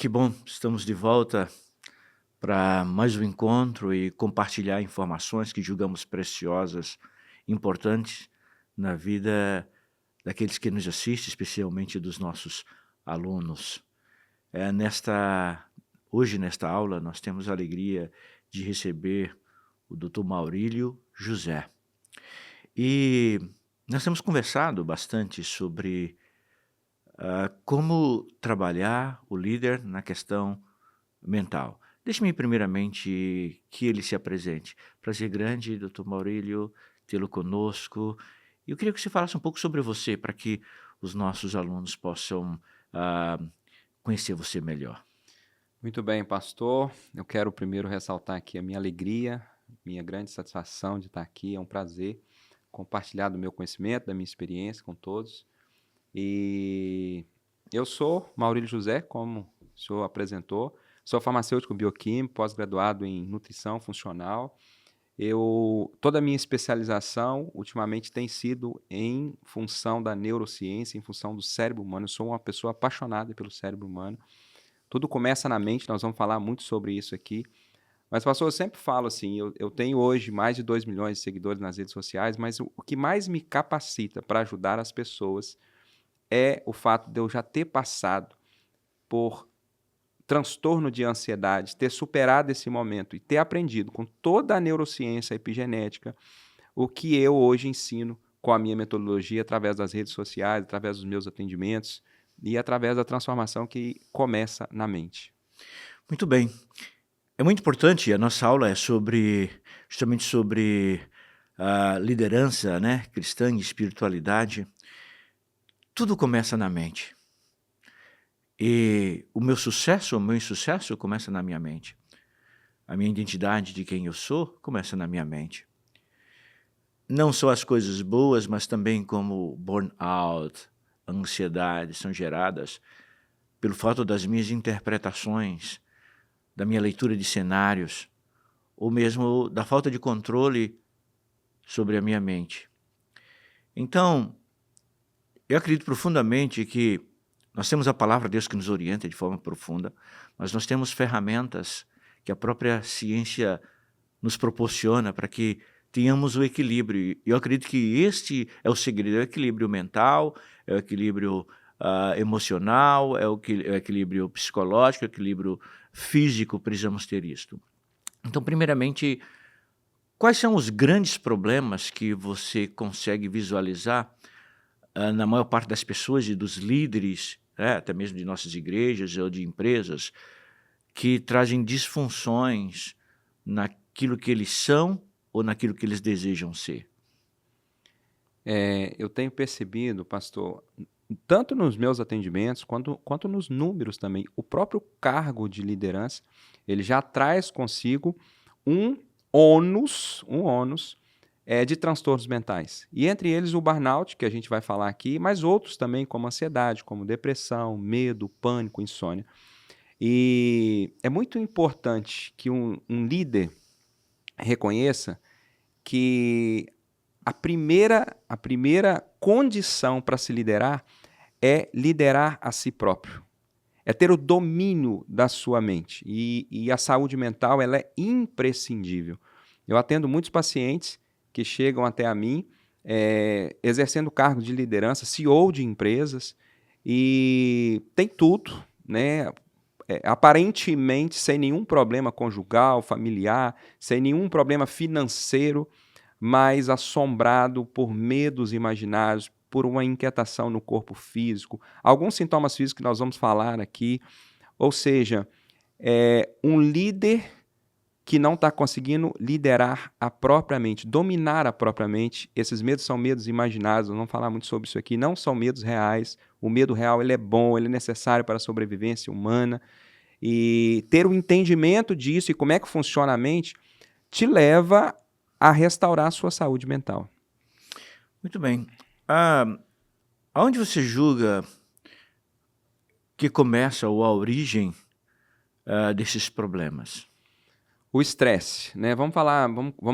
Que bom, estamos de volta para mais um encontro e compartilhar informações que julgamos preciosas, importantes na vida daqueles que nos assistem, especialmente dos nossos alunos. É, hoje, nesta aula, nós temos a alegria de receber o Dr. Maurílio José. E nós temos conversado bastante sobre como trabalhar o líder na questão mental. Deixe-me primeiramente que ele se apresente. Prazer grande, Dr. Maurílio, tê-lo conosco. Eu queria que você falasse um pouco sobre você, para que os nossos alunos possam ah, conhecer você melhor. Muito bem, pastor. Eu quero primeiro ressaltar aqui a minha alegria, minha grande satisfação de estar aqui. É um prazer compartilhar do meu conhecimento, da minha experiência com todos. E eu sou Maurílio José, como o senhor apresentou. Sou farmacêutico bioquímico, pós-graduado em nutrição funcional. Toda a minha especialização ultimamente tem sido em função da neurociência, em função do cérebro humano. Eu sou uma pessoa apaixonada pelo cérebro humano. Tudo começa na mente, nós vamos falar muito sobre isso aqui. Mas, pastor, eu sempre falo assim, eu tenho hoje mais de 2 milhões de seguidores nas redes sociais, mas o que mais me capacita para ajudar as pessoas é o fato de eu já ter passado por transtorno de ansiedade, ter superado esse momento e ter aprendido com toda a neurociência epigenética o que eu hoje ensino com a minha metodologia através das redes sociais, através dos meus atendimentos e através da transformação que começa na mente. Muito bem. É muito importante, a nossa aula é justamente sobre a liderança, né, cristã e espiritualidade. Tudo começa na mente. E o meu insucesso começa na minha mente. A minha identidade de quem eu sou começa na minha mente. Não só as coisas boas, mas também como burnout, ansiedade, são geradas pelo fato das minhas interpretações, da minha leitura de cenários, ou mesmo da falta de controle sobre a minha mente. Então, eu acredito profundamente que nós temos a palavra de Deus que nos orienta de forma profunda, mas nós temos ferramentas que a própria ciência nos proporciona para que tenhamos o equilíbrio. E eu acredito que este é o segredo, é o equilíbrio mental, é o equilíbrio emocional, é o equilíbrio psicológico, é o equilíbrio físico, precisamos ter isto. Então, primeiramente, quais são os grandes problemas que você consegue visualizar na maior parte das pessoas e dos líderes, até mesmo de nossas igrejas ou de empresas, que trazem disfunções naquilo que eles são ou naquilo que eles desejam ser? Eu tenho percebido, pastor, tanto nos meus atendimentos quanto nos números também, o próprio cargo de liderança, ele já traz consigo um ônus de transtornos mentais. E entre eles o burnout, que a gente vai falar aqui, mas outros também, como ansiedade, como depressão, medo, pânico, insônia. E é muito importante que um líder reconheça que a primeira condição para se liderar é liderar a si próprio. É ter o domínio da sua mente. E a saúde mental ela é imprescindível. Eu atendo muitos pacientes que chegam até a mim exercendo cargo de liderança, CEO de empresas, e tem tudo, né? Aparentemente sem nenhum problema conjugal, familiar, sem nenhum problema financeiro, mas assombrado por medos imaginários, por uma inquietação no corpo físico, alguns sintomas físicos que nós vamos falar aqui. Ou seja, um líder que não está conseguindo liderar a própria mente, dominar a própria mente. Esses medos são medos imaginários, nós vamos falar muito sobre isso aqui, não são medos reais. O medo real ele é bom, ele é necessário para a sobrevivência humana. E ter o entendimento disso e como é que funciona a mente te leva a restaurar a sua saúde mental. Muito bem. Aonde você julga que começa ou a origem desses problemas? O estresse, né? Vamos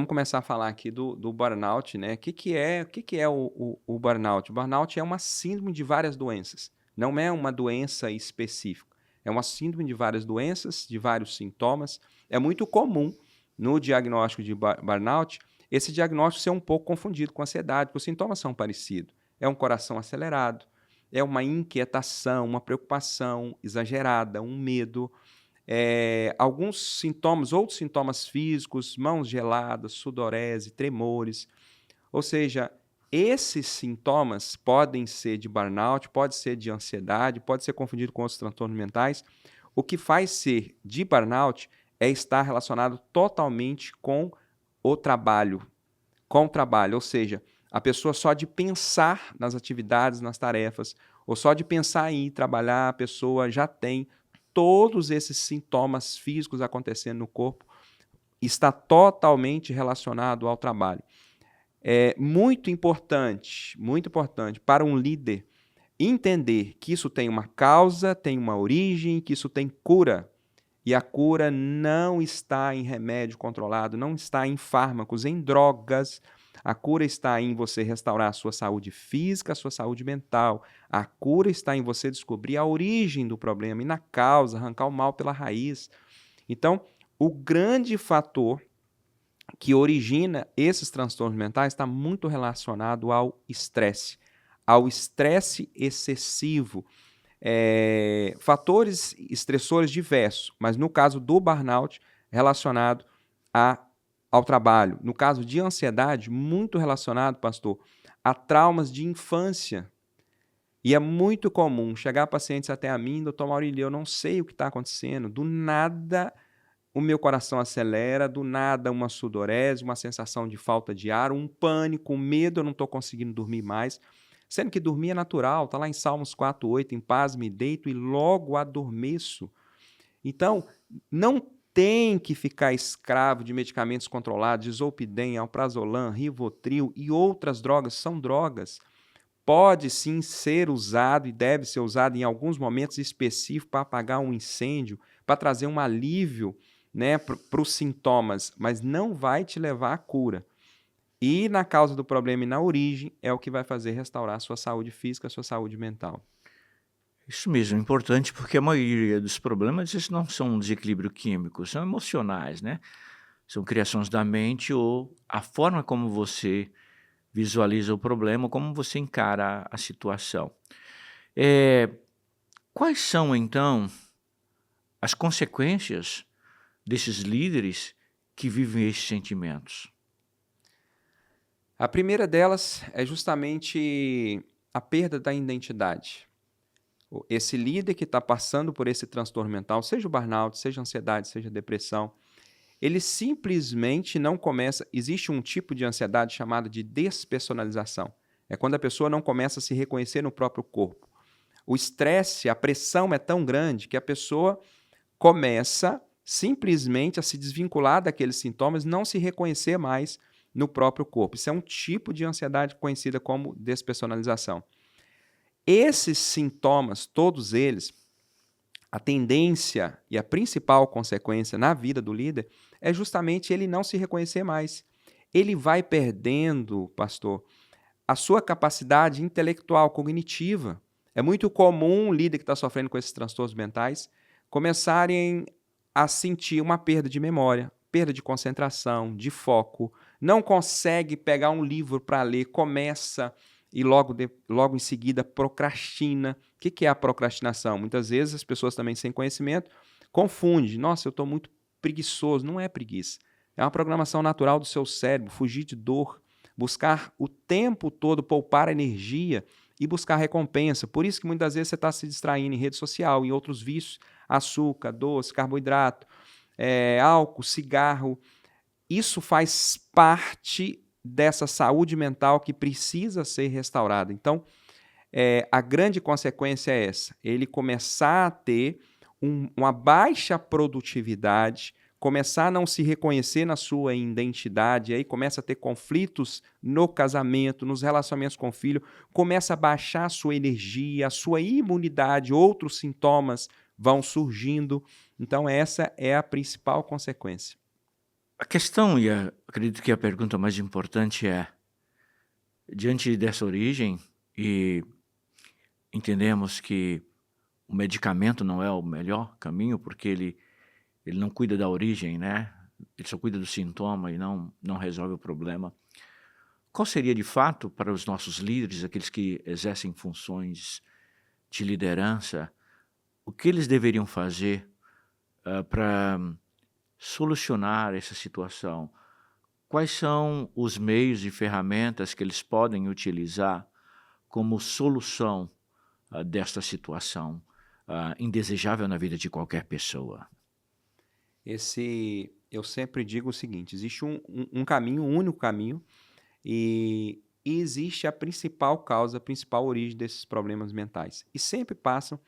começar a falar aqui do burnout, né? O que é o burnout? O burnout é uma síndrome de várias doenças. Não é uma doença específica. É uma síndrome de várias doenças, de vários sintomas. É muito comum no diagnóstico de burnout esse diagnóstico ser um pouco confundido com ansiedade, porque os sintomas são parecidos. É um coração acelerado, é uma inquietação, uma preocupação exagerada, um medo, alguns sintomas, outros sintomas físicos, mãos geladas, sudorese, tremores. Ou seja, esses sintomas podem ser de burnout, pode ser de ansiedade, pode ser confundido com outros transtornos mentais. O que faz ser de burnout é estar relacionado totalmente com o trabalho, ou seja, a pessoa só de pensar nas atividades, nas tarefas, ou só de pensar em ir trabalhar, a pessoa já tem todos esses sintomas físicos acontecendo no corpo, está totalmente relacionado ao trabalho. É muito importante para um líder entender que isso tem uma causa, tem uma origem, que isso tem cura. E a cura não está em remédio controlado, não está em fármacos, em drogas. A cura está em você restaurar a sua saúde física, a sua saúde mental. A cura está em você descobrir a origem do problema e na causa, arrancar o mal pela raiz. Então, o grande fator que origina esses transtornos mentais está muito relacionado ao estresse excessivo. Fatores estressores diversos, mas no caso do burnout, relacionado ao trabalho. No caso de ansiedade, muito relacionado, pastor, a traumas de infância. E é muito comum chegar pacientes até a mim, doutor Maurílio, eu não sei o que está acontecendo, do nada o meu coração acelera, do nada uma sudorese, uma sensação de falta de ar, um pânico, um medo, eu não estou conseguindo dormir mais. Sendo que dormir é natural, está lá em Salmos 4:8, em paz me deito e logo adormeço. Então, não tem que ficar escravo de medicamentos controlados, de Zolpidem, Alprazolam, Rivotril e outras drogas, são drogas. Pode sim ser usado e deve ser usado em alguns momentos específicos para apagar um incêndio, para trazer um alívio, né, para os sintomas, mas não vai te levar à cura. E na causa do problema e na origem é o que vai fazer restaurar a sua saúde física, a sua saúde mental. Isso mesmo, é importante porque a maioria dos problemas esses não são um desequilíbrio químico, são emocionais, né? São criações da mente ou a forma como você visualiza o problema, como você encara a situação. Quais são, então, as consequências desses líderes que vivem esses sentimentos? A primeira delas é justamente a perda da identidade. Esse líder que está passando por esse transtorno mental, seja o burnout, seja a ansiedade, seja a depressão, ele simplesmente não começa... Existe um tipo de ansiedade chamada de despersonalização. É quando a pessoa não começa a se reconhecer no próprio corpo. O estresse, a pressão é tão grande que a pessoa começa simplesmente a se desvincular daqueles sintomas, não se reconhecer mais no próprio corpo. Isso é um tipo de ansiedade conhecida como despersonalização. Esses sintomas, todos eles, a tendência e a principal consequência na vida do líder é justamente ele não se reconhecer mais. Ele vai perdendo, pastor, a sua capacidade intelectual, cognitiva. É muito comum um líder que está sofrendo com esses transtornos mentais começarem a sentir uma perda de memória, perda de concentração, de foco, não consegue pegar um livro para ler, começa e logo em seguida procrastina. O que é a procrastinação? Muitas vezes as pessoas também sem conhecimento confundem. Nossa, eu estou muito preguiçoso. Não é preguiça. É uma programação natural do seu cérebro, fugir de dor, buscar o tempo todo poupar energia e buscar recompensa. Por isso que muitas vezes você está se distraindo em rede social, em outros vícios, açúcar, doce, carboidrato, álcool, cigarro. Isso faz parte dessa saúde mental que precisa ser restaurada. Então, a grande consequência é essa, ele começar a ter uma baixa produtividade, começar a não se reconhecer na sua identidade, aí começa a ter conflitos no casamento, nos relacionamentos com o filho, começa a baixar a sua energia, a sua imunidade, outros sintomas vão surgindo. Então, essa é a principal consequência. A questão, e acredito que a pergunta mais importante é, diante dessa origem, e entendemos que o medicamento não é o melhor caminho, porque ele não cuida da origem, né? Ele só cuida do sintoma e não resolve o problema. Qual seria, de fato, para os nossos líderes, aqueles que exercem funções de liderança, o que eles deveriam fazer para solucionar essa situação? Quais são os meios e ferramentas que eles podem utilizar como solução desta situação indesejável na vida de qualquer pessoa? Eu sempre digo o seguinte, existe um caminho, um único caminho, e existe a principal causa, a principal origem desses problemas mentais. E sempre passam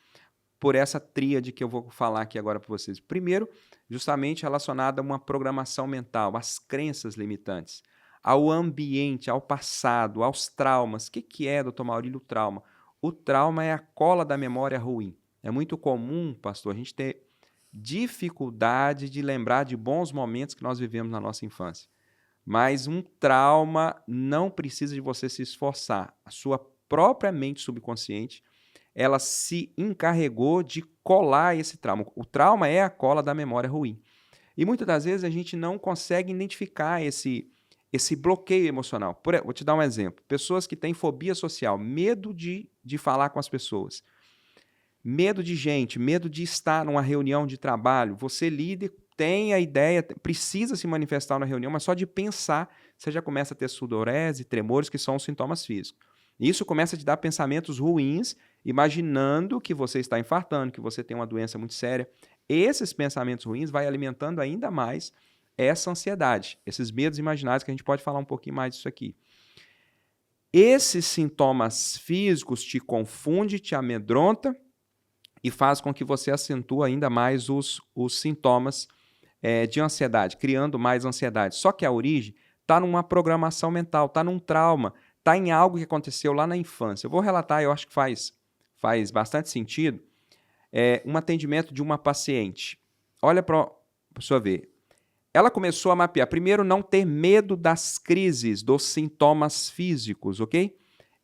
por essa tríade que eu vou falar aqui agora para vocês. Primeiro, justamente relacionada a uma programação mental, às crenças limitantes, ao ambiente, ao passado, aos traumas. O que é, doutor Maurílio, o trauma? O trauma é a cola da memória ruim. É muito comum, pastor, a gente ter dificuldade de lembrar de bons momentos que nós vivemos na nossa infância. Mas um trauma não precisa de você se esforçar. A sua própria mente subconsciente, ela se encarregou de colar esse trauma. O trauma é a cola da memória ruim. E muitas das vezes a gente não consegue identificar esse bloqueio emocional. Vou te dar um exemplo. Pessoas que têm fobia social, medo de falar com as pessoas, medo de gente, medo de estar numa reunião de trabalho. Você, líder, tem a ideia, precisa se manifestar na reunião, mas só de pensar, você já começa a ter sudorese, tremores, que são os sintomas físicos. Isso começa a te dar pensamentos ruins, imaginando que você está infartando, que você tem uma doença muito séria. Esses pensamentos ruins vai alimentando ainda mais essa ansiedade, esses medos imaginários, que a gente pode falar um pouquinho mais disso aqui. Esses sintomas físicos te confundem, te amedrontam e faz com que você acentue ainda mais os sintomas de ansiedade, criando mais ansiedade. Só que a origem está numa programação mental, está num trauma, está em algo que aconteceu lá na infância. Eu vou relatar, eu acho que faz bastante sentido, um atendimento de uma paciente. Olha para a pessoa ver. Ela começou a mapear. Primeiro, não ter medo das crises, dos sintomas físicos, ok?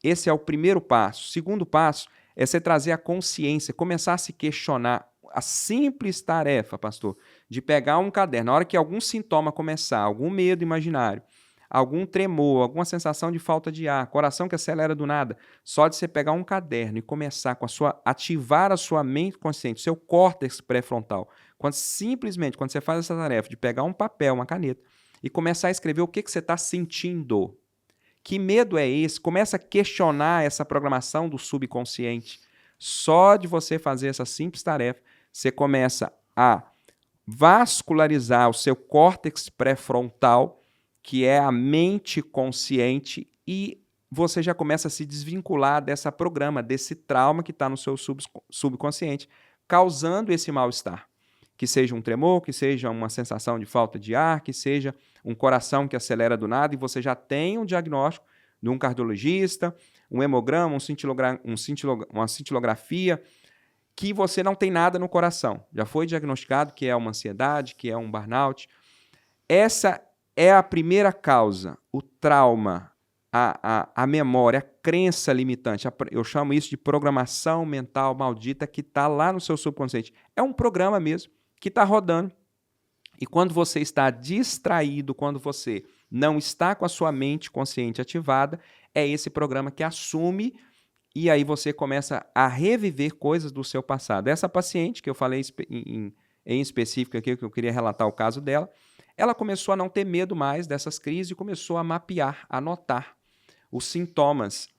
Esse é o primeiro passo. O segundo passo é você trazer a consciência, começar a se questionar. A simples tarefa, pastor, de pegar um caderno, na hora que algum sintoma começar, algum medo imaginário, algum tremor, alguma sensação de falta de ar, coração que acelera do nada, só de você pegar um caderno e começar ativar a sua mente consciente, seu córtex pré-frontal, quando você faz essa tarefa de pegar um papel, uma caneta e começar a escrever o que você está sentindo, que medo é esse? Começa a questionar essa programação do subconsciente. Só de você fazer essa simples tarefa, você começa a vascularizar o seu córtex pré-frontal, que é a mente consciente, e você já começa a se desvincular desse programa, desse trauma que está no seu subconsciente, causando esse mal-estar. Que seja um tremor, que seja uma sensação de falta de ar, que seja um coração que acelera do nada, e você já tem um diagnóstico de um cardiologista, um hemograma, uma cintilografia, que você não tem nada no coração. Já foi diagnosticado que é uma ansiedade, que é um burnout. Essa é a primeira causa, o trauma, a memória, a crença limitante. Eu chamo isso de programação mental maldita que está lá no seu subconsciente. É um programa mesmo que está rodando. E quando você está distraído, quando você não está com a sua mente consciente ativada, é esse programa que assume, e aí você começa a reviver coisas do seu passado. Essa paciente, que eu falei em específico aqui, que eu queria relatar o caso dela, ela começou a não ter medo mais dessas crises e começou a mapear, a anotar os sintomas.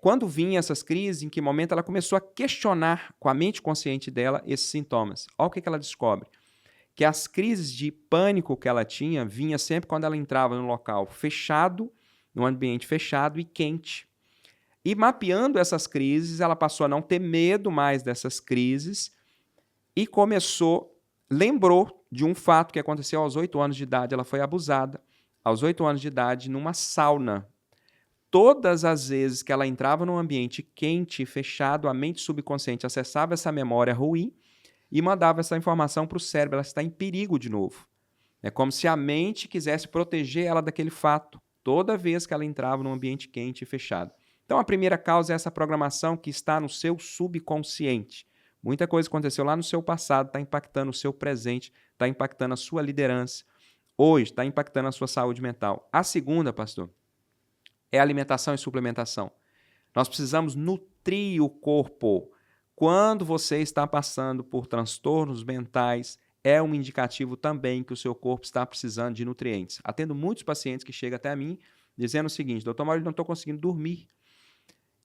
Quando vinham essas crises, em que momento ela começou a questionar com a mente consciente dela esses sintomas. Olha o que ela descobre. Que as crises de pânico que ela tinha vinha sempre quando ela entrava num local fechado, num ambiente fechado e quente. E mapeando essas crises, ela passou a não ter medo mais dessas crises e lembrou de um fato que aconteceu aos 8 anos de idade. Ela foi abusada aos 8 anos de idade numa sauna. Todas as vezes que ela entrava num ambiente quente e fechado, a mente subconsciente acessava essa memória ruim e mandava essa informação para o cérebro. Ela está em perigo de novo. É como se a mente quisesse proteger ela daquele fato, toda vez que ela entrava num ambiente quente e fechado. Então, a primeira causa é essa programação que está no seu subconsciente. Muita coisa aconteceu lá no seu passado, está impactando o seu presente, está impactando a sua liderança. Hoje, está impactando a sua saúde mental. A segunda, pastor, é alimentação e suplementação. Nós precisamos nutrir o corpo. Quando você está passando por transtornos mentais, é um indicativo também que o seu corpo está precisando de nutrientes. Atendo muitos pacientes que chegam até mim dizendo o seguinte: doutor Maurício, não estou conseguindo dormir.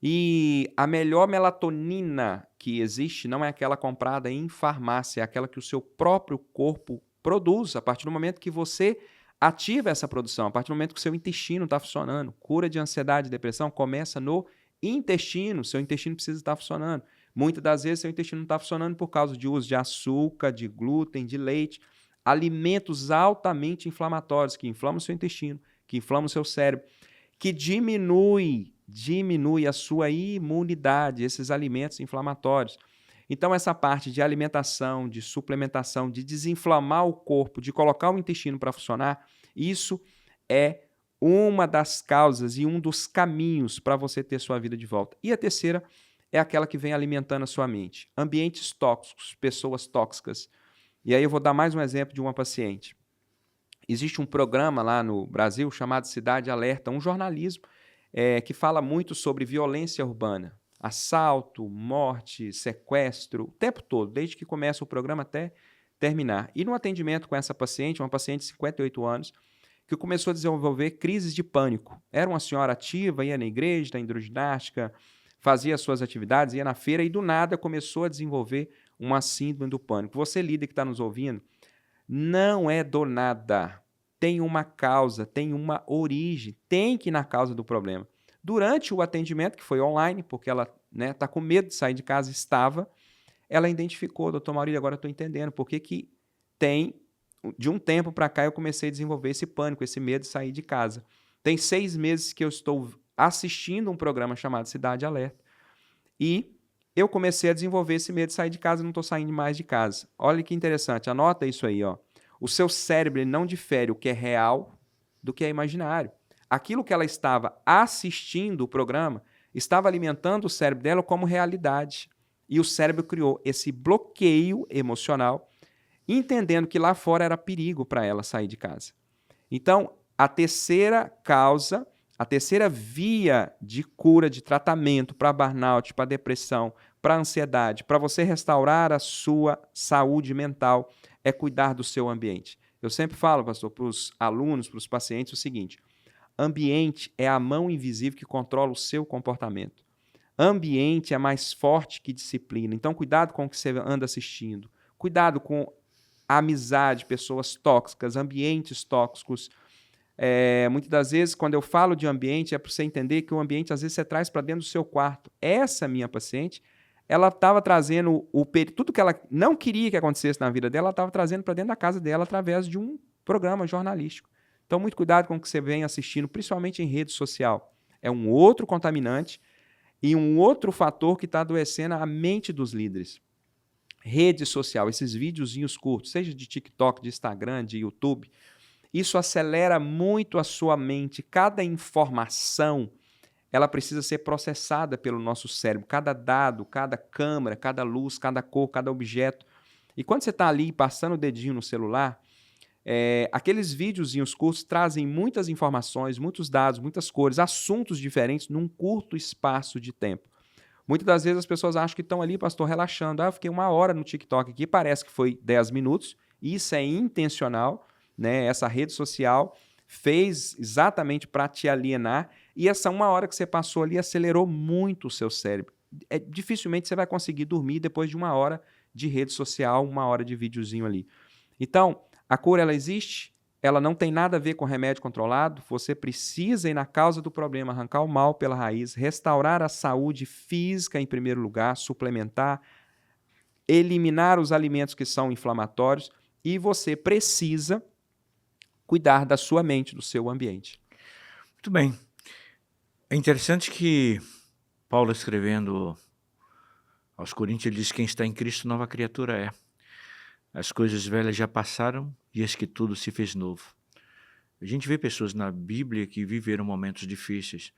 E a melhor melatonina que existe não é aquela comprada em farmácia, é aquela que o seu próprio corpo produz a partir do momento que você ativa essa produção, a partir do momento que o seu intestino está funcionando. Cura de ansiedade e depressão começa no intestino, seu intestino precisa estar funcionando. Muitas das vezes seu intestino não está funcionando por causa de uso de açúcar, de glúten, de leite, alimentos altamente inflamatórios que inflamam o seu intestino, que inflamam o seu cérebro, que diminui a sua imunidade, esses alimentos inflamatórios. Então, essa parte de alimentação, de suplementação, de desinflamar o corpo, de colocar o intestino para funcionar, isso é uma das causas e um dos caminhos para você ter sua vida de volta. E a terceira é aquela que vem alimentando a sua mente. Ambientes tóxicos, pessoas tóxicas. E aí eu vou dar mais um exemplo de uma paciente. Existe um programa lá no Brasil chamado Cidade Alerta, um jornalismo que fala muito sobre violência urbana. Assalto, morte, sequestro, o tempo todo, desde que começa o programa até terminar. E no atendimento com essa paciente, uma paciente de 58 anos, que começou a desenvolver crises de pânico. Era uma senhora ativa, ia na igreja, na hidroginástica, fazia suas atividades, ia na feira e do nada começou a desenvolver uma síndrome do pânico. Você, líder que está nos ouvindo, não é do nada. Tem uma causa, tem uma origem, tem que ir na causa do problema. Durante o atendimento, que foi online, porque ela está com medo de sair de casa, ela identificou: doutor Maurício, agora eu estou entendendo por que de um tempo para cá eu comecei a desenvolver esse pânico, esse medo de sair de casa. Tem 6 meses que eu estou assistindo um programa chamado Cidade Alerta e eu comecei a desenvolver esse medo de sair de casa e não estou saindo mais de casa. Olha que interessante, anota isso aí. Ó. O seu cérebro não difere o que é real do que é imaginário. Aquilo que ela estava assistindo o programa estava alimentando o cérebro dela como realidade. E o cérebro criou esse bloqueio emocional, entendendo que lá fora era perigo para ela sair de casa. Então, a terceira causa, a terceira via de cura, de tratamento para burnout, para depressão, para ansiedade, para você restaurar a sua saúde mental, é cuidar do seu ambiente. Eu sempre falo, pastor, para os alunos, para os pacientes, o seguinte: ambiente é a mão invisível que controla o seu comportamento. Ambiente é mais forte que disciplina. Então, cuidado com o que você anda assistindo. Cuidado com a amizade, pessoas tóxicas, ambientes tóxicos. Muitas das vezes, quando eu falo de ambiente, é para você entender que o ambiente, às vezes, você traz para dentro do seu quarto. Essa minha paciente, ela estava trazendo tudo que ela não queria que acontecesse na vida dela, ela estava trazendo para dentro da casa dela através de um programa jornalístico. Então, muito cuidado com o que você vem assistindo, principalmente em rede social. É um outro contaminante e um outro fator que está adoecendo a mente dos líderes. Rede social, esses videozinhos curtos, seja de TikTok, de Instagram, de YouTube, isso acelera muito a sua mente. Cada informação, ela precisa ser processada pelo nosso cérebro. Cada dado, cada câmera, cada luz, cada cor, cada objeto. E quando você está ali passando o dedinho no celular, aqueles videozinhos curtos trazem muitas informações, muitos dados, muitas cores, assuntos diferentes num curto espaço de tempo. Muitas das vezes as pessoas acham que estão ali, pastor, relaxando. Eu fiquei 1 hora no TikTok aqui, parece que foi 10 minutos. Isso é intencional, né? Essa rede social fez exatamente para te alienar. E essa 1 hora que você passou ali acelerou muito o seu cérebro. Dificilmente você vai conseguir dormir depois de 1 hora de rede social, 1 hora de videozinho ali. Então, a cura, ela existe, ela não tem nada a ver com remédio controlado, você precisa ir na causa do problema, arrancar o mal pela raiz, restaurar a saúde física em primeiro lugar, suplementar, eliminar os alimentos que são inflamatórios e você precisa cuidar da sua mente, do seu ambiente. Muito bem. É interessante que Paulo, escrevendo aos Coríntios, ele diz: quem está em Cristo, nova criatura é. As coisas velhas já passaram e eis que tudo se fez novo. A gente vê pessoas na Bíblia que viveram momentos difíceis.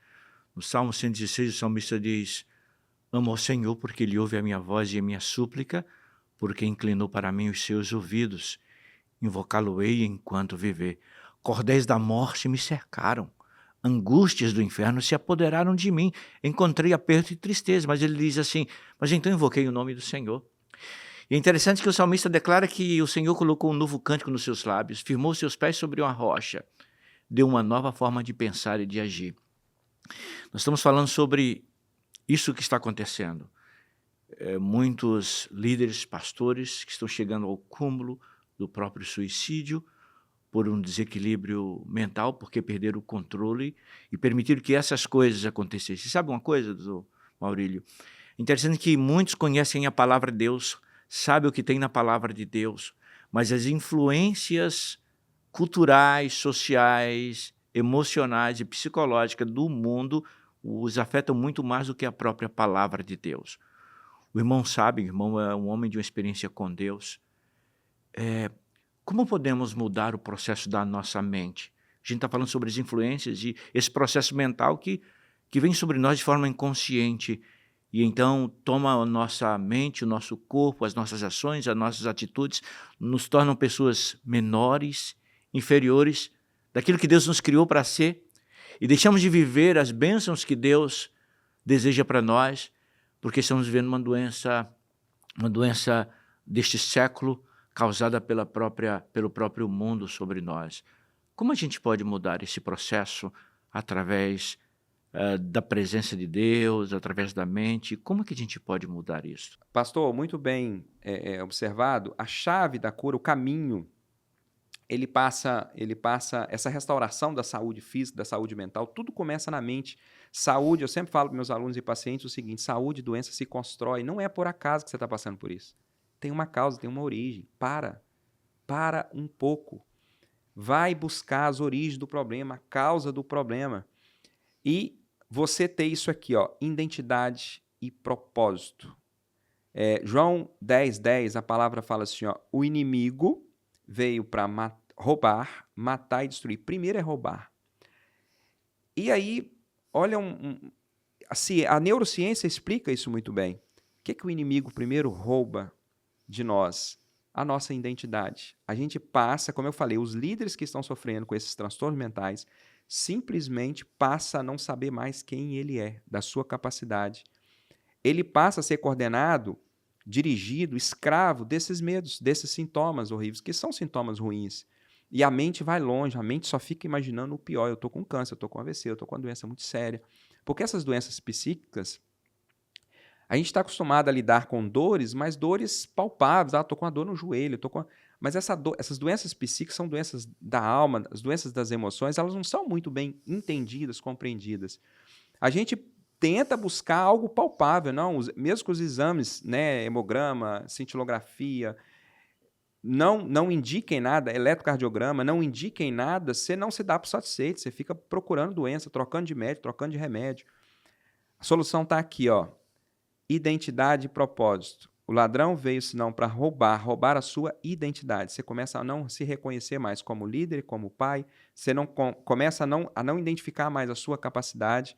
No Salmo 116, o salmista diz: amo ao Senhor porque Ele ouve a minha voz e a minha súplica, porque inclinou para mim os seus ouvidos. Invocá-lo-ei enquanto viver. Cordéis da morte me cercaram. Angústias do inferno se apoderaram de mim. Encontrei aperto e tristeza. Mas ele diz assim: mas então invoquei o nome do Senhor. E é interessante que o salmista declara que o Senhor colocou um novo cântico nos seus lábios, firmou seus pés sobre uma rocha, deu uma nova forma de pensar e de agir. Nós estamos falando sobre isso que está acontecendo. Muitos líderes, pastores que estão chegando ao cúmulo do próprio suicídio por um desequilíbrio mental, porque perderam o controle e permitiram que essas coisas acontecessem. Sabe uma coisa, doutor Maurílio? Interessante que muitos conhecem a palavra de Deus, sabem o que tem na palavra de Deus, mas as influências culturais, sociais, emocionais e psicológicas do mundo os afetam muito mais do que a própria palavra de Deus. O irmão sabe, o irmão é um homem de uma experiência com Deus. Como podemos mudar o processo da nossa mente? A gente está falando sobre as influências e esse processo mental que vem sobre nós de forma inconsciente e então toma a nossa mente, o nosso corpo, as nossas ações, as nossas atitudes, nos tornam pessoas menores, inferiores daquilo que Deus nos criou para ser e deixamos de viver as bênçãos que Deus deseja para nós, porque estamos vivendo uma doença deste século causada pelo próprio mundo sobre nós. Como a gente pode mudar esse processo através da presença de Deus, através da mente? Como que a gente pode mudar isso? Pastor, muito bem observado. A chave da cura, o caminho, ele passa essa restauração da saúde física, da saúde mental, tudo começa na mente. Saúde, eu sempre falo para meus alunos e pacientes o seguinte: saúde e doença se constrói, não é por acaso que você está passando por isso. Tem uma causa, tem uma origem. Para um pouco. Vai buscar as origens do problema, a causa do problema. E você ter isso aqui, ó, identidade e propósito. João 10:10, a palavra fala assim, ó, o inimigo veio para roubar, matar e destruir. Primeiro é roubar. E aí, olha, a neurociência explica isso muito bem. O que o inimigo primeiro rouba de nós? A nossa identidade. A gente passa, como eu falei, os líderes que estão sofrendo com esses transtornos mentais simplesmente passa a não saber mais quem ele é, da sua capacidade. Ele passa a ser coordenado, dirigido, escravo desses medos, desses sintomas horríveis, que são sintomas ruins. E a mente vai longe, a mente só fica imaginando o pior. Eu estou com câncer, eu estou com AVC, eu estou com uma doença muito séria. Porque essas doenças psíquicas, a gente está acostumado a lidar com dores, mas dores palpáveis. Estou com uma dor no joelho, Mas essas doenças psíquicas são doenças da alma, as doenças das emoções, elas não são muito bem entendidas, compreendidas. A gente tenta buscar algo palpável, não? Mesmo que os exames, né, hemograma, cintilografia, não indiquem nada, eletrocardiograma, não indiquem nada, você não se dá por satisfeito, você fica procurando doença, trocando de médico, trocando de remédio. A solução está aqui, ó. Identidade e propósito. O ladrão veio senão para roubar a sua identidade. Você começa a não se reconhecer mais como líder, como pai, você começa a não identificar mais a sua capacidade.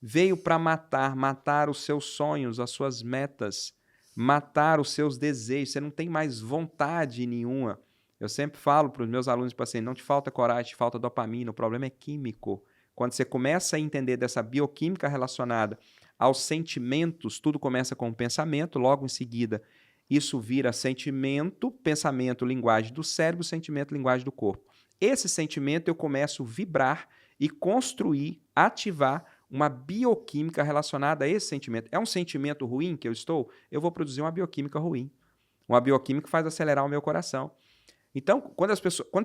Veio para matar os seus sonhos, as suas metas, matar os seus desejos. Você não tem mais vontade nenhuma. Eu sempre falo para os meus alunos e pacientes, não te falta coragem, te falta dopamina, o problema é químico. Quando você começa a entender dessa bioquímica relacionada aos sentimentos, tudo começa com o pensamento, logo em seguida isso vira sentimento, pensamento, linguagem do cérebro, sentimento, linguagem do corpo. Esse sentimento eu começo a vibrar e construir, ativar uma bioquímica relacionada a esse sentimento. É um sentimento ruim que eu vou produzir uma bioquímica ruim. Uma bioquímica que faz acelerar o meu coração. Então, quando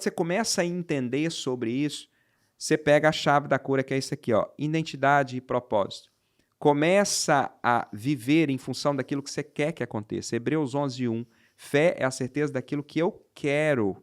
você começa a entender sobre isso, você pega a chave da cura, que é isso aqui, ó, identidade e propósito. Começa a viver em função daquilo que você quer que aconteça. Hebreus 11:1. Fé é a certeza daquilo que eu quero.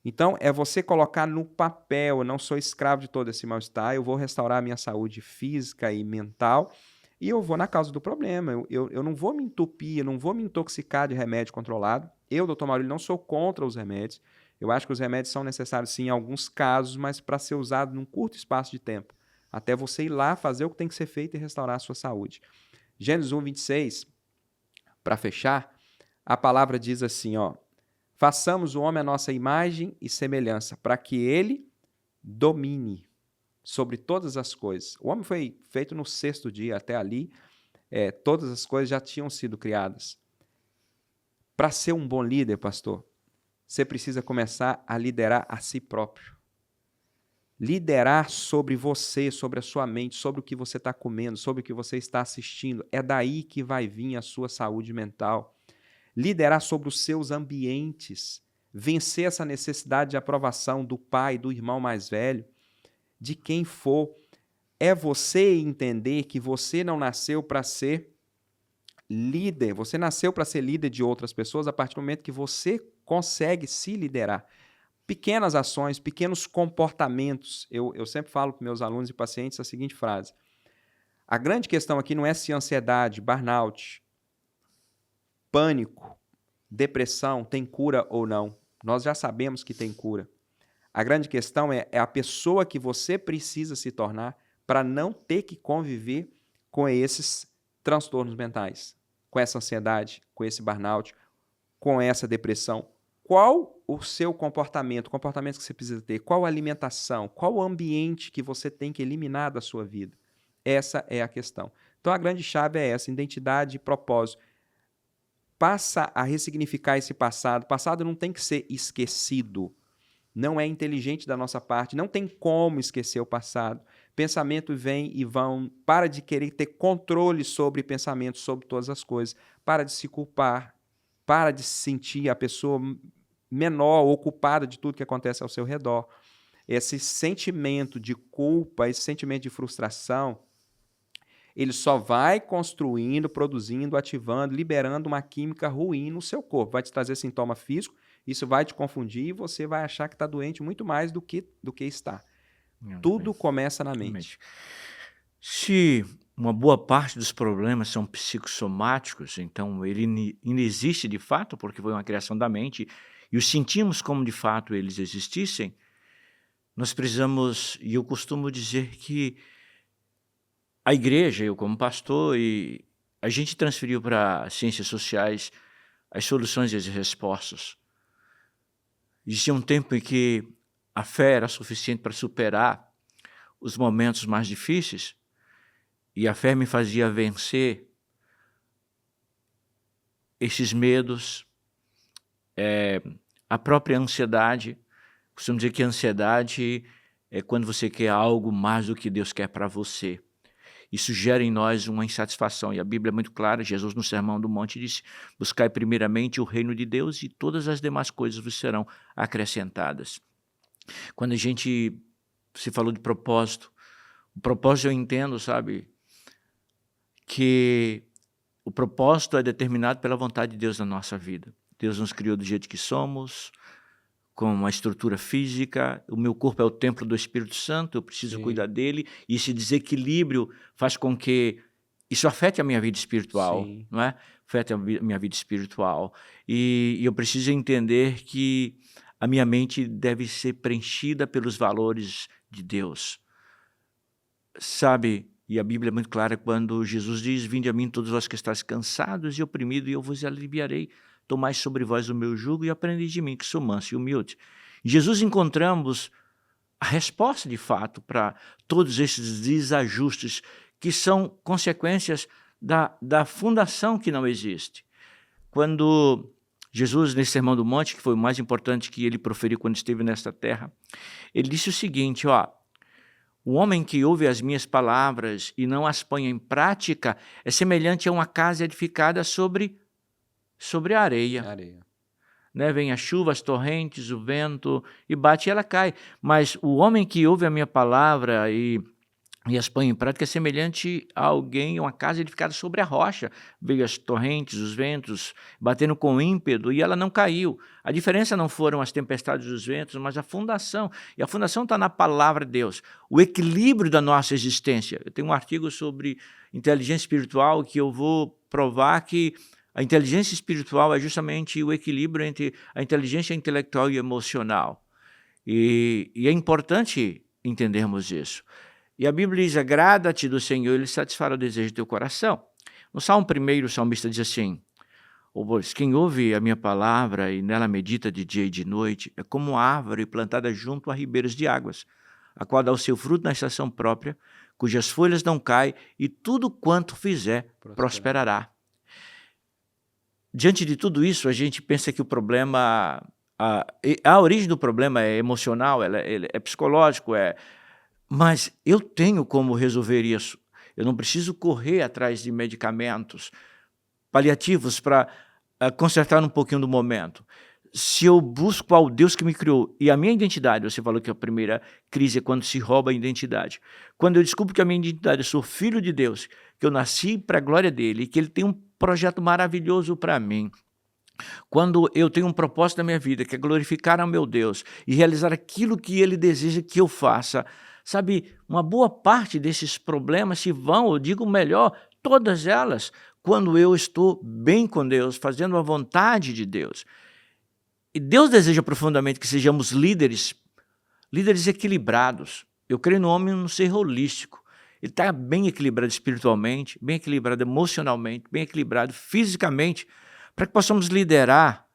Então, é você colocar no papel, eu não sou escravo de todo esse mal-estar, eu vou restaurar a minha saúde física e mental e eu vou na causa do problema. Eu não vou me entupir, eu não vou me intoxicar de remédio controlado. Eu, doutor Maurílio, não sou contra os remédios. Eu acho que os remédios são necessários, sim, em alguns casos, mas para ser usado num curto espaço de tempo. até você ir lá fazer o que tem que ser feito e restaurar a sua saúde. Gênesis 1, 26, para fechar, a palavra diz assim, ó, façamos o homem à nossa imagem e semelhança, para que ele domine sobre todas as coisas. O homem foi feito no 6º dia, até ali, todas as coisas já tinham sido criadas. Para ser um bom líder, pastor, você precisa começar a liderar a si próprio. Liderar sobre você, sobre a sua mente, sobre o que você está comendo, sobre o que você está assistindo. É daí que vai vir a sua saúde mental. Liderar sobre os seus ambientes. Vencer essa necessidade de aprovação do pai, do irmão mais velho, de quem for. É você entender que você não nasceu para ser líder. Você nasceu para ser líder de outras pessoas a partir do momento que você consegue se liderar. Pequenas ações, pequenos comportamentos. Eu sempre falo para meus alunos e pacientes a seguinte frase. A grande questão aqui não é se ansiedade, burnout, pânico, depressão tem cura ou não. Nós já sabemos que tem cura. A grande questão é a pessoa que você precisa se tornar para não ter que conviver com esses transtornos mentais, com essa ansiedade, com esse burnout, com essa depressão. Qual o seu comportamento, o comportamento que você precisa ter? Qual a alimentação? Qual o ambiente que você tem que eliminar da sua vida? Essa é a questão. Então, a grande chave é essa, identidade e propósito. Passa a ressignificar esse passado. O passado não tem que ser esquecido. Não é inteligente da nossa parte. Não tem como esquecer o passado. Pensamento vem e vão. Para de querer ter controle sobre pensamentos, sobre todas as coisas. Para de se culpar. Para de se sentir a pessoa menor ou culpada de tudo que acontece ao seu redor. Esse sentimento de culpa, esse sentimento de frustração, ele só vai construindo, produzindo, ativando, liberando uma química ruim no seu corpo. Vai te trazer sintoma físico, isso vai te confundir e você vai achar que está doente muito mais do que está. Tudo começa na mente. Se uma boa parte dos problemas são psicossomáticos, então ele ainda existe de fato, porque foi uma criação da mente, e os sentimos como de fato eles existissem, nós precisamos, e eu costumo dizer que a igreja, eu como pastor, e a gente transferiu para ciências sociais as soluções e as respostas. Existia um tempo em que a fé era suficiente para superar os momentos mais difíceis, e a fé me fazia vencer esses medos, a própria ansiedade. Costumo dizer que a ansiedade é quando você quer algo mais do que Deus quer para você. Isso gera em nós uma insatisfação. E a Bíblia é muito clara, Jesus no Sermão do Monte disse, buscai primeiramente o reino de Deus e todas as demais coisas vos serão acrescentadas. Quando se falou de propósito, o propósito eu entendo, sabe, que o propósito é determinado pela vontade de Deus na nossa vida. Deus nos criou do jeito que somos, com uma estrutura física, o meu corpo é o templo do Espírito Santo, eu preciso cuidar dele, e esse desequilíbrio faz com que isso afete a minha vida espiritual, não é? Afete a minha vida espiritual. E eu preciso entender que a minha mente deve ser preenchida pelos valores de Deus. Sabe, e a Bíblia é muito clara quando Jesus diz, vinde a mim todos vós que estáis cansados e oprimidos, e eu vos aliviarei. Tomai sobre vós o meu jugo e aprendi de mim, que sou manso e humilde. Em Jesus encontramos a resposta, de fato, para todos esses desajustes que são consequências da fundação que não existe. Quando Jesus, nesse Sermão do Monte, que foi o mais importante que ele proferiu quando esteve nesta terra, ele disse o seguinte, o homem que ouve as minhas palavras e não as põe em prática é semelhante a uma casa edificada sobre a areia. Né? Vem a chuva, as torrentes, o vento, e bate e ela cai. Mas o homem que ouve a minha palavra e as põe em prática é semelhante a alguém, uma casa edificada sobre a rocha. Veio as torrentes, os ventos, batendo com ímpeto, e ela não caiu. A diferença não foram as tempestades dos ventos, mas a fundação. E a fundação está na palavra de Deus. O equilíbrio da nossa existência. Eu tenho um artigo sobre inteligência espiritual que eu vou provar que a inteligência espiritual é justamente o equilíbrio entre a inteligência intelectual e emocional. E é importante entendermos isso. E a Bíblia diz, agrada-te do Senhor, Ele satisfará o desejo do teu coração. No Salmo 1, o salmista diz assim, pois quem ouve a minha palavra e nela medita de dia e de noite, é como uma árvore plantada junto a ribeiros de águas, a qual dá o seu fruto na estação própria, cujas folhas não caem, e tudo quanto fizer prosperará. Diante de tudo isso, a gente pensa que o problema, a origem do problema é emocional, é psicológico, mas eu tenho como resolver isso. Eu não preciso correr atrás de medicamentos paliativos para consertar um pouquinho do momento. Se eu busco ao Deus que me criou e a minha identidade, você falou que a primeira crise é quando se rouba a identidade. Quando eu descubro que a minha identidade, eu sou filho de Deus, que eu nasci para a glória dele, que ele tem um projeto maravilhoso para mim. Quando eu tenho um propósito na minha vida, que é glorificar ao meu Deus e realizar aquilo que ele deseja que eu faça, sabe, uma boa parte desses problemas se vão, eu digo melhor, todas elas, quando eu estou bem com Deus, fazendo a vontade de Deus. E Deus deseja profundamente que sejamos líderes equilibrados. Eu creio no homem no ser holístico. Ele está bem equilibrado espiritualmente, bem equilibrado emocionalmente, bem equilibrado fisicamente, para que possamos liderar,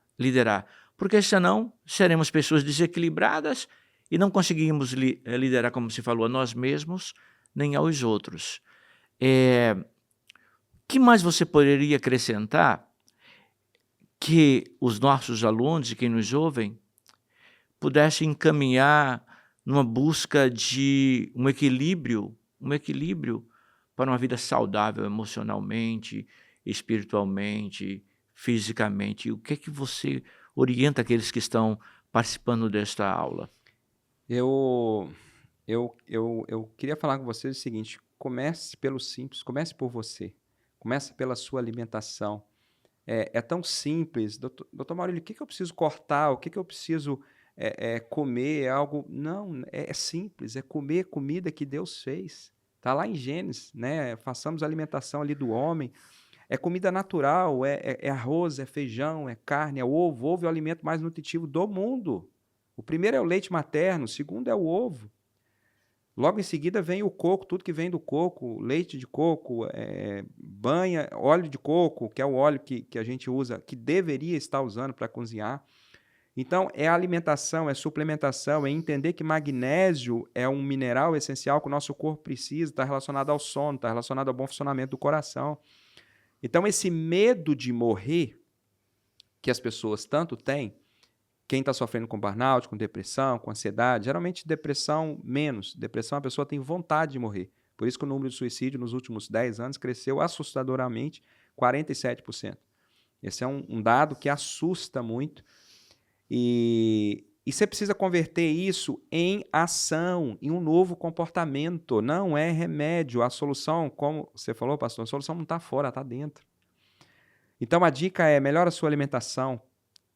porque senão seremos pessoas desequilibradas e não conseguimos liderar, como se falou, a nós mesmos, nem aos outros. Que mais você poderia acrescentar que os nossos alunos e quem nos ouvem pudessem encaminhar numa busca de um equilíbrio para uma vida saudável emocionalmente, espiritualmente, fisicamente? O que é que você orienta aqueles que estão participando desta aula? Eu queria falar com vocês o seguinte, comece pelo simples, comece por você, comece pela sua alimentação. É tão simples, doutor Maurílio, o que eu preciso cortar, o que eu preciso comer, é algo... Não, é simples, é comer comida que Deus fez. Está lá em Gênesis, né? Façamos a alimentação ali do homem. É comida natural, é arroz, é feijão, é carne, é ovo. Ovo é o alimento mais nutritivo do mundo. O primeiro é o leite materno, o segundo é o ovo. Logo em seguida vem o coco, tudo que vem do coco, leite de coco, banha, óleo de coco, que é o óleo que a gente usa, que deveria estar usando para cozinhar. Então, é alimentação, é suplementação, é entender que magnésio é um mineral essencial que o nosso corpo precisa, está relacionado ao sono, está relacionado ao bom funcionamento do coração. Então, esse medo de morrer que as pessoas tanto têm, quem está sofrendo com burnout, com depressão, com ansiedade, geralmente depressão menos. Depressão, a pessoa tem vontade de morrer. Por isso que o número de suicídio nos últimos 10 anos cresceu assustadoramente 47%. Esse é um dado que assusta muito. E você precisa converter isso em ação, em um novo comportamento. Não é remédio. A solução, como você falou, pastor, a solução não está fora, está dentro. Então, a dica é, melhora a sua alimentação,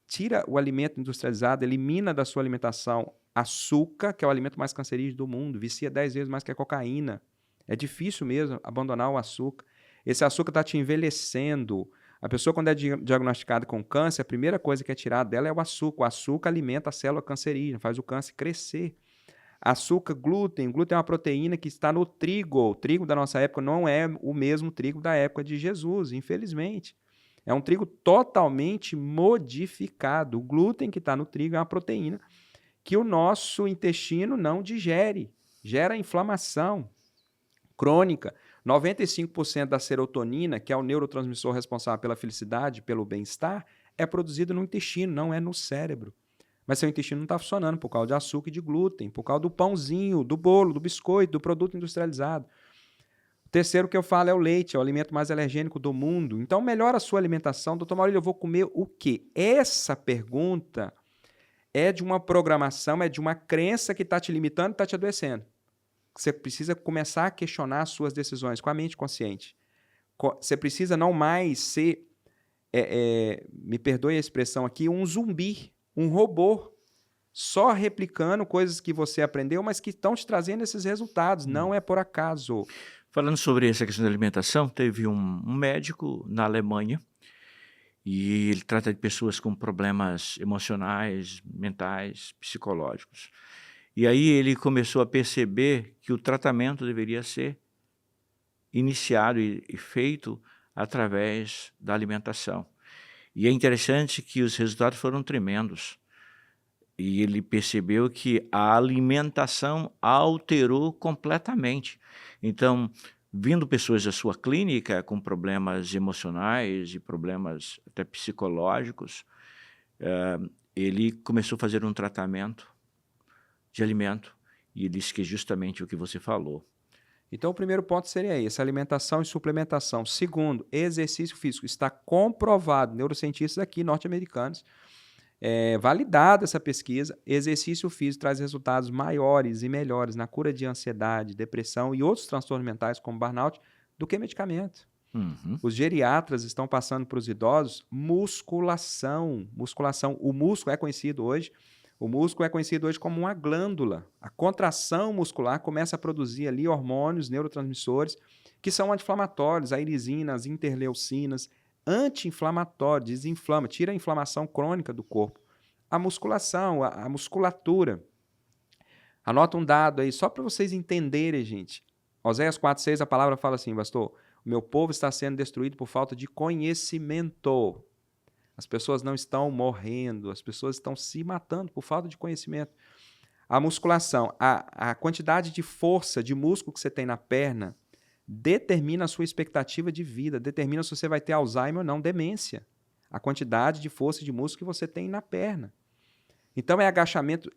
tira o alimento industrializado, elimina da sua alimentação açúcar, que é o alimento mais cancerígeno do mundo, vicia 10 vezes mais que a cocaína. É difícil mesmo abandonar o açúcar. Esse açúcar está te envelhecendo. A pessoa, quando é diagnosticada com câncer, a primeira coisa que é tirada dela é o açúcar. O açúcar alimenta a célula cancerígena, faz o câncer crescer. Açúcar, glúten. Glúten é uma proteína que está no trigo. O trigo da nossa época não é o mesmo trigo da época de Jesus, infelizmente. É um trigo totalmente modificado. O glúten que está no trigo é uma proteína que o nosso intestino não digere. Gera inflamação crônica. 95% da serotonina, que é o neurotransmissor responsável pela felicidade, pelo bem-estar, é produzido no intestino, não é no cérebro. Mas seu intestino não está funcionando por causa de açúcar e de glúten, por causa do pãozinho, do bolo, do biscoito, do produto industrializado. O terceiro que eu falo é o leite, é o alimento mais alergênico do mundo. Então, melhora a sua alimentação. Doutor Maurílio, eu vou comer o quê? Essa pergunta é de uma programação, é de uma crença que está te limitando e está te adoecendo. Você precisa começar a questionar as suas decisões com a mente consciente. Você precisa não mais ser, me perdoe a expressão aqui, um zumbi, um robô, só replicando coisas que você aprendeu, mas que estão te trazendo esses resultados. Não é por acaso. Falando sobre essa questão da alimentação, teve um médico na Alemanha e ele trata de pessoas com problemas emocionais, mentais, psicológicos. E aí ele começou a perceber que o tratamento deveria ser iniciado e feito através da alimentação. E é interessante que os resultados foram tremendos. E ele percebeu que a alimentação alterou completamente. Então, vindo pessoas da sua clínica com problemas emocionais e problemas até psicológicos, ele começou a fazer um tratamento de alimento. E ele disse que é justamente o que você falou. Então, o primeiro ponto seria esse, alimentação e suplementação. Segundo, exercício físico. Está comprovado, neurocientistas aqui, norte-americanos, validada essa pesquisa, exercício físico traz resultados maiores e melhores na cura de ansiedade, depressão e outros transtornos mentais, como burnout, do que medicamento. Os geriatras estão passando para os idosos musculação. O músculo é conhecido hoje como uma glândula. A contração muscular começa a produzir ali hormônios, neurotransmissores, que são anti-inflamatórios, a irisina, as interleucinas, anti-inflamatório, desinflama, tira a inflamação crônica do corpo. A musculação, a musculatura. Anota um dado aí, só para vocês entenderem, gente. Oséias 4,6, a palavra fala assim, pastor, o meu povo está sendo destruído por falta de conhecimento. As pessoas não estão morrendo, as pessoas estão se matando por falta de conhecimento. A musculação, a quantidade de força, de músculo que você tem na perna, determina a sua expectativa de vida, determina se você vai ter Alzheimer ou não, demência. A quantidade de força de músculo que você tem na perna. Então é agachamento.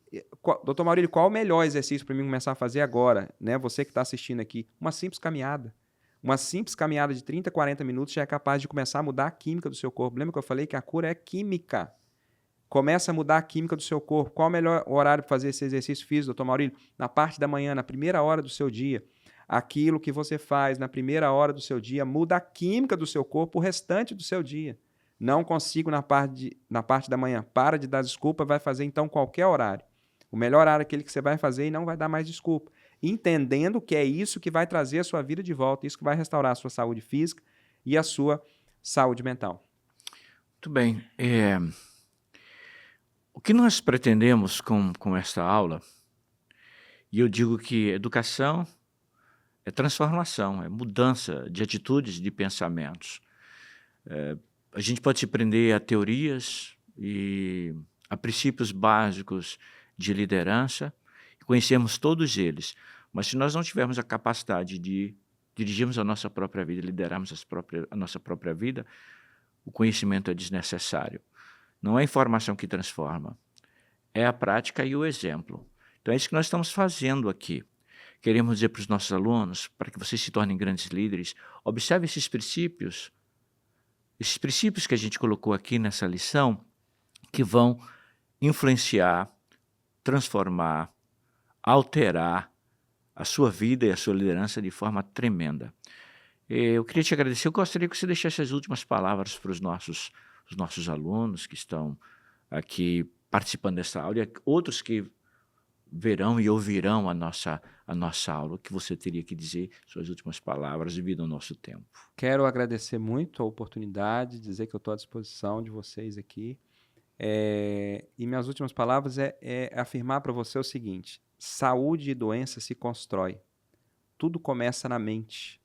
Doutor Maurílio, qual o melhor exercício para mim começar a fazer agora? Né? Você que está assistindo aqui, uma simples caminhada. Uma simples caminhada de 30, 40 minutos já é capaz de começar a mudar a química do seu corpo. Lembra que eu falei que a cura é química? Começa a mudar a química do seu corpo. Qual o melhor horário para fazer esse exercício físico, doutor Maurílio? Na parte da manhã, na primeira hora do seu dia. Aquilo que você faz na primeira hora do seu dia muda a química do seu corpo o restante do seu dia. Não consigo na parte da manhã. Para de dar desculpa, vai fazer então qualquer horário. O melhor horário é aquele que você vai fazer e não vai dar mais desculpa. Entendendo que é isso que vai trazer a sua vida de volta, isso que vai restaurar a sua saúde física e a sua saúde mental. Muito bem. O que nós pretendemos com esta aula, e eu digo que educação é transformação, é mudança de atitudes, de pensamentos. A gente pode se prender a teorias e a princípios básicos de liderança, conhecemos todos eles, mas se nós não tivermos a capacidade de dirigirmos a nossa própria vida, liderarmos a nossa própria vida, o conhecimento é desnecessário. Não é a informação que transforma, é a prática e o exemplo. Então é isso que nós estamos fazendo aqui. Queremos dizer para os nossos alunos, para que vocês se tornem grandes líderes, observe esses princípios que a gente colocou aqui nessa lição, que vão influenciar, transformar, alterar a sua vida e a sua liderança de forma tremenda. Eu queria te agradecer, eu gostaria que você deixasse as últimas palavras para os nossos alunos que estão aqui participando dessa aula e outros que verão e ouvirão a nossa aula. O que você teria que dizer, suas últimas palavras devido ao nosso tempo? Quero agradecer muito a oportunidade, dizer que eu estou à disposição de vocês aqui. E minhas últimas palavras é afirmar para você o seguinte: saúde e doença se constrói. Tudo começa na mente.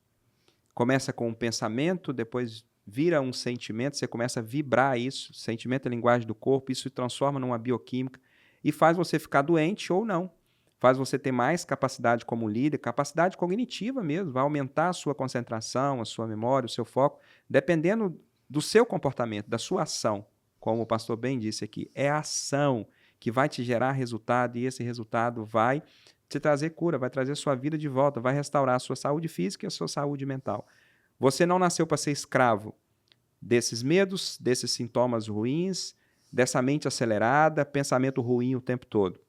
Começa com um pensamento, depois vira um sentimento, você começa a vibrar isso, sentimento é a linguagem do corpo, isso se transforma numa bioquímica e faz você ficar doente ou não. Faz você ter mais capacidade como líder, capacidade cognitiva mesmo, vai aumentar a sua concentração, a sua memória, o seu foco, dependendo do seu comportamento, da sua ação. Como o pastor bem disse aqui, é a ação que vai te gerar resultado e esse resultado vai te trazer cura, vai trazer sua vida de volta, vai restaurar a sua saúde física e a sua saúde mental. Você não nasceu para ser escravo desses medos, desses sintomas ruins, dessa mente acelerada, pensamento ruim o tempo todo.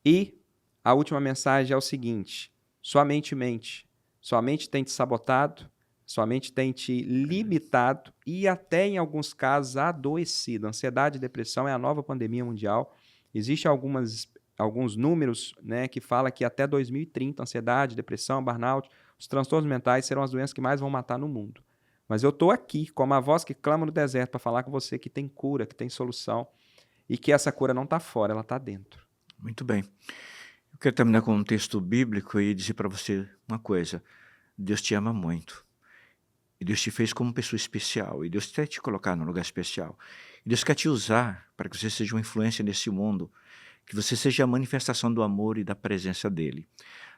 E a última mensagem é o seguinte: sua mente mente. Sua mente tem te sabotado, sua mente tem te limitado e até em alguns casos adoecido. Ansiedade e depressão é a nova pandemia mundial. Existem alguns números, né, que falam que até 2030, ansiedade, depressão, burnout, os transtornos mentais serão as doenças que mais vão matar no mundo. Mas eu estou aqui, como a voz que clama no deserto, para falar com você que tem cura, que tem solução e que essa cura não está fora, ela está dentro. Muito bem. Eu quero terminar com um texto bíblico e dizer para você uma coisa. Deus te ama muito. E Deus te fez como pessoa especial. E Deus quer te colocar num lugar especial. E Deus quer te usar para que você seja uma influência nesse mundo. Que você seja a manifestação do amor e da presença dele.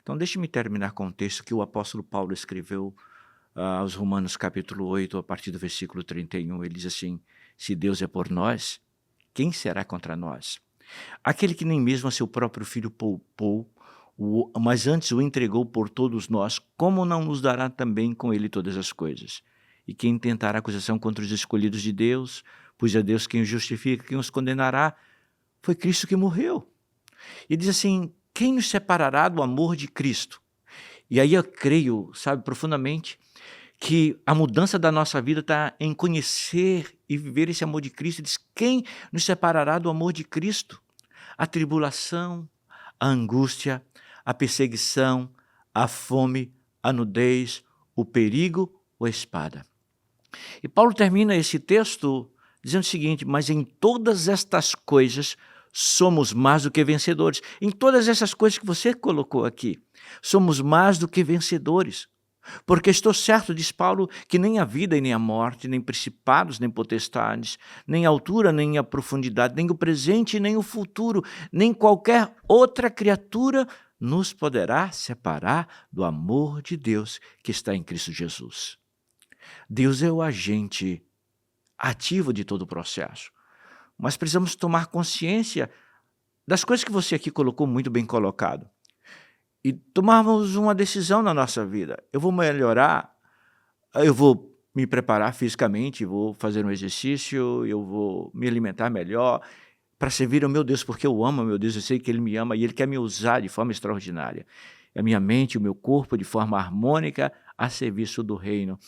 Então deixe-me terminar com um texto que o apóstolo Paulo escreveu aos Romanos capítulo 8, a partir do versículo 31. Ele diz assim: se Deus é por nós, quem será contra nós? Aquele que nem mesmo a seu próprio filho poupou, mas antes o entregou por todos nós, como não nos dará também com ele todas as coisas? E quem tentará acusação contra os escolhidos de Deus, pois é Deus quem os justifica, quem os condenará, foi Cristo que morreu. E diz assim: quem nos separará do amor de Cristo? E aí eu creio, sabe, profundamente, que a mudança da nossa vida está em conhecer e viver esse amor de Cristo. Diz: quem nos separará do amor de Cristo? A tribulação, a angústia, a perseguição, a fome, a nudez, o perigo ou a espada. E Paulo termina esse texto dizendo o seguinte: mas em todas estas coisas somos mais do que vencedores. Em todas essas coisas que você colocou aqui, somos mais do que vencedores. Porque estou certo, diz Paulo, que nem a vida e nem a morte, nem principados, nem potestades, nem a altura, nem a profundidade, nem o presente, nem o futuro, nem qualquer outra criatura nos poderá separar do amor de Deus que está em Cristo Jesus. Deus é o agente ativo de todo o processo. Mas precisamos tomar consciência das coisas que você aqui colocou muito bem colocado. E tomarmos uma decisão na nossa vida. Eu vou melhorar, eu vou me preparar fisicamente, vou fazer um exercício, eu vou me alimentar melhor para servir ao meu Deus, porque eu amo ao meu Deus, eu sei que Ele me ama e Ele quer me usar de forma extraordinária. A minha mente, o meu corpo, de forma harmônica, a serviço do reino.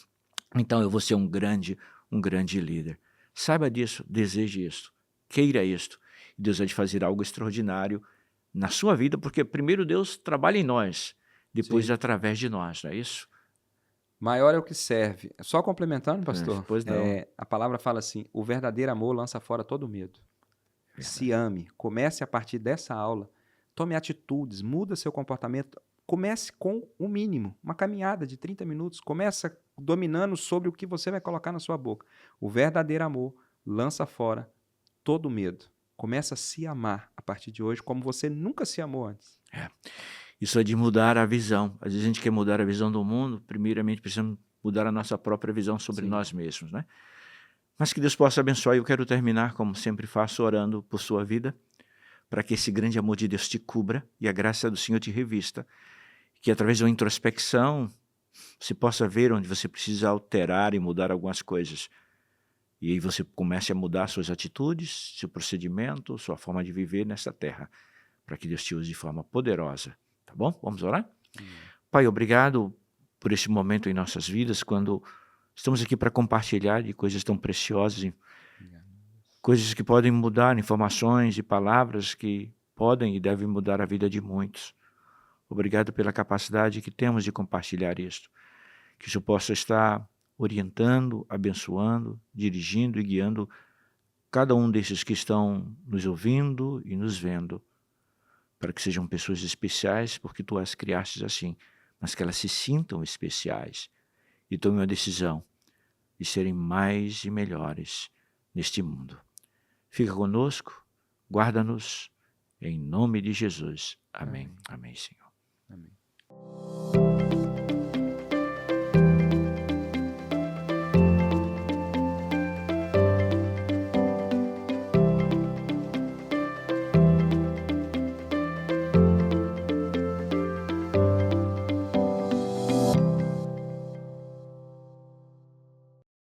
Então eu vou ser um grande líder. Saiba disso, deseje isto, queira isto. Deus vai te fazer algo extraordinário na sua vida, porque primeiro Deus trabalha em nós, depois Sim. através de nós, não é isso? Maior é o que serve. Só complementando, pastor, Pois não. a palavra fala assim: o verdadeiro amor lança fora todo medo. Se ame, comece a partir dessa aula, tome atitudes, muda seu comportamento, comece com o mínimo, uma caminhada de 30 minutos, começa dominando sobre o que você vai colocar na sua boca. O verdadeiro amor lança fora todo medo. Começa a se amar a partir de hoje como você nunca se amou antes. Isso é de mudar a visão. Às vezes a gente quer mudar a visão do mundo, primeiramente precisamos mudar a nossa própria visão sobre nós mesmos, né? Mas que Deus possa abençoar. Eu quero terminar, como sempre faço, orando por sua vida, para que esse grande amor de Deus te cubra e a graça do Senhor te revista. Que através de uma introspecção você possa ver onde você precisa alterar e mudar algumas coisas. E aí você comece a mudar suas atitudes, seu procedimento, sua forma de viver nessa terra, para que Deus te use de forma poderosa. Tá bom? Vamos orar? Pai, obrigado por esse momento em nossas vidas, quando estamos aqui para compartilhar de coisas tão preciosas, coisas que podem mudar, informações e palavras que podem e devem mudar a vida de muitos. Obrigado pela capacidade que temos de compartilhar isto. Que isso possa estar orientando, abençoando, dirigindo e guiando cada um desses que estão nos ouvindo e nos vendo, para que sejam pessoas especiais, porque Tu as criastes assim, mas que elas se sintam especiais e tomem uma decisão de serem mais e melhores neste mundo. Fica conosco, guarda-nos, em nome de Jesus. Amém. Amém, Senhor. Amém.